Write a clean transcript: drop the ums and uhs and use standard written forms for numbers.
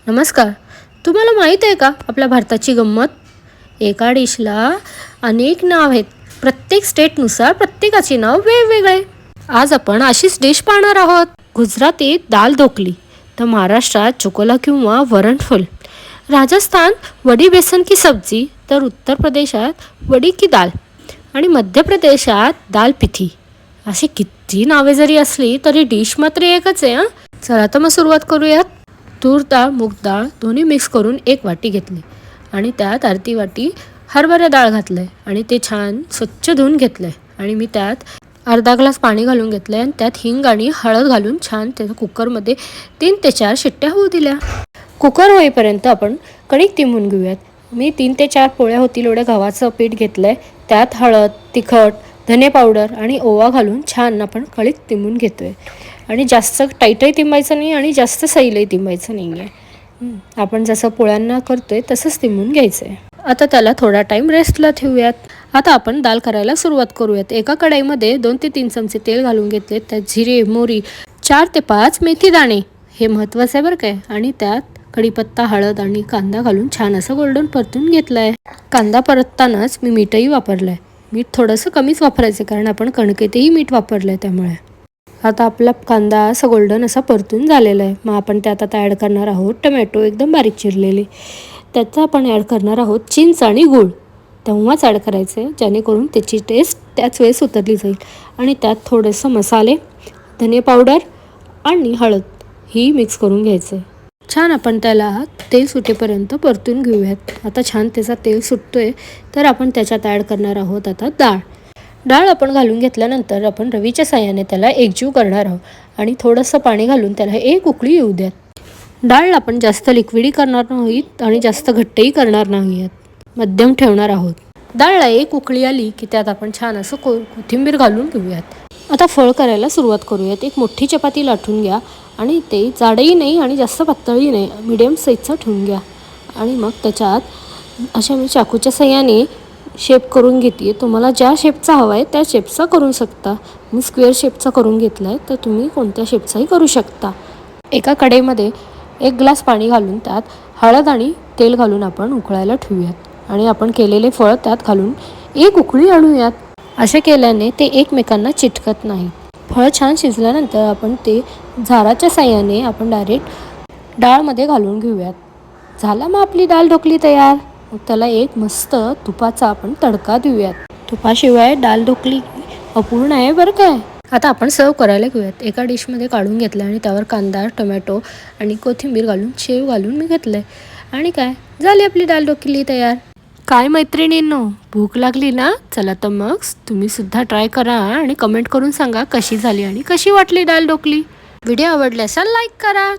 नमस्कार. तुम्हाला माहीत आहे का आपल्या भारताची गंमत? एका डिशला अनेक नाव आहेत. प्रत्येक स्टेटनुसार प्रत्येकाचे नाव वेगवेगळे. आज आपण अशीच डिश पाहणार आहोत. गुजरातीत दाल ढोकली, तर महाराष्ट्रात चोकोला किंवा वरणफुल, राजस्थान वडी बेसन की सब्जी, तर उत्तर प्रदेशात वडी की दाल आणि मध्य प्रदेशात दाल पिठी. अशी किती नावे जरी असली तरी डिश मात्र एकच आहे. चला तर मग सुरुवात करूयात. तूर डाळ, मूग डाळ दोन्ही मिक्स करून एक वाटी घेतली आणि त्यात अर्धी वाटी हरभरा डाळ घातलं आणि ते छान स्वच्छ धुवून घेतलं आणि मी त्यात अर्धा ग्लास पाणी घालून घेतलं आणि त्यात हिंग आणि हळद घालून छान त्या कुकरमध्ये 3 ते 4 शिट्ट्या होऊ दिल्या. कुकर होईपर्यंत आपण कणिक तिंबून घेऊयात. मी 3 ते 4 पोळ्या होतील एवढ्या गव्हाचं पीठ घेतलं आहे. त्यात हळद, तिखट, धने पावडर आणि ओवा घालून छान आपण कणिक तिंबून घेतो आहे. आणि जास्त टाईटही तिंबायचं नाही आणि जास्त सैलही तिंबायचं नाही आहे. आपण जसं पोळ्यांना करतो आहे तसंच तिंबून घ्यायचं आहे. आता त्याला थोडा टाईम रेस्टला ठेवूयात. आता आपण दाल करायला सुरुवात करूयात. एका कढईमध्ये 2 ते 3 चमचे तेल घालून घेतले. त्यात जिरे, मोहरी, 4 ते 5 मेथी दाणे, हे महत्त्वाचं आहे बरं काय. आणि त्यात कढीपत्ता, हळद आणि कांदा घालून छान असं गोल्डन परतून घेतलं आहे. कांदा परततानाच मी मीठही वापरलं आहे. मीठ थोडंसं कमीच वापरायचं कारण आपण कणकेतही मीठ वापरलं आहे त्यामुळे. आता आपला कांदा असा गोल्डन असा परतून झालेला आहे. मग आपण त्यात आता ॲड करणार आहोत टमॅटो एकदम बारीक चिरलेले. त्याचा आपण ॲड करणार आहोत चिंच आणि गूळ. तेव्हाच ॲड करायचं आहे जेणेकरून त्याची टेस्ट त्याच वेळेस उतरली जाईल. आणि त्यात थोडंसं मसाले, धने पावडर आणि हळद ही मिक्स करून घ्यायचं आहे. छान आपण त्याला तेल सुटेपर्यंत परतून घेऊयात. आता छान त्याचा तेल सुटतोय तर आपण त्याच्यात ॲड करणार आहोत आता डाळ आपण घालून घेतल्यानंतर आपण रवीच्या साहाय्याने त्याला एकजीव करणार आहोत आणि थोडंसं पाणी घालून त्याला एक उकळी येऊ द्यात. डाळ आपण जास्त लिक्विडी करणार नाहीत आणि जास्त घट्टही करणार नाही आहेत. मध्यम ठेवणार आहोत. डाळला एक उकळी आली की त्यात आपण छान असं कोथिंबीर घालून घेऊयात. आता फळ करायला सुरुवात करूयात. एक मोठी चपाती लाटून घ्या आणि ते जाडही नाही आणि जास्त पातळही नाही, मिडियम साईजचं ठेवून घ्या. आणि मग त्याच्यात अशा मी चाकूच्या साहाय्याने शेप करून घेते. तुम्हाला ज्या शेपचा हवा आहे त्या शेपचा करू शकता. मी स्क्वेअर शेपचा करून घेतला आहे तर तुम्ही कोणत्या शेपचाही करू शकता. एका कढईमध्ये 1 ग्लास पाणी घालून त्यात हळद आणि तेल घालून आपण उकळायला ठेवूयात आणि आपण केलेले फळ त्यात घालून एक उकळी आणूयात. असे केल्याने ते एकमेकांना चिटकत नाही. फळ छान शिजल्यानंतर आपण ते झाराच्या साहाय्याने आपण डायरेक्ट डाळमध्ये घालून घेऊयात. झाला मग आपली दाल ढोकली तयार. मग त्याला एक मस्त तुपाचा आपण तडका देऊयात. तुपाशिवाय दाल ढोकली अपूर्ण आहे बरं काय. आता आपण सर्व करायला घेऊयात. एका डिशमध्ये काढून घेतलं आणि त्यावर कांदा, टोमॅटो आणि कोथिंबीर घालून शेव घालून मी घेतलं आहे. आणि काय झाली आपली दाल ढोकली तयार. काय मैत्रिणींनो, भूक लागली ना? चला तर मग तुम्ही सुद्धा ट्राय करा आणि कमेंट करून सांगा कशी झाली आणि कशी वाटली दाल ढोकली. व्हिडिओ आवडल्यास लाईक करा.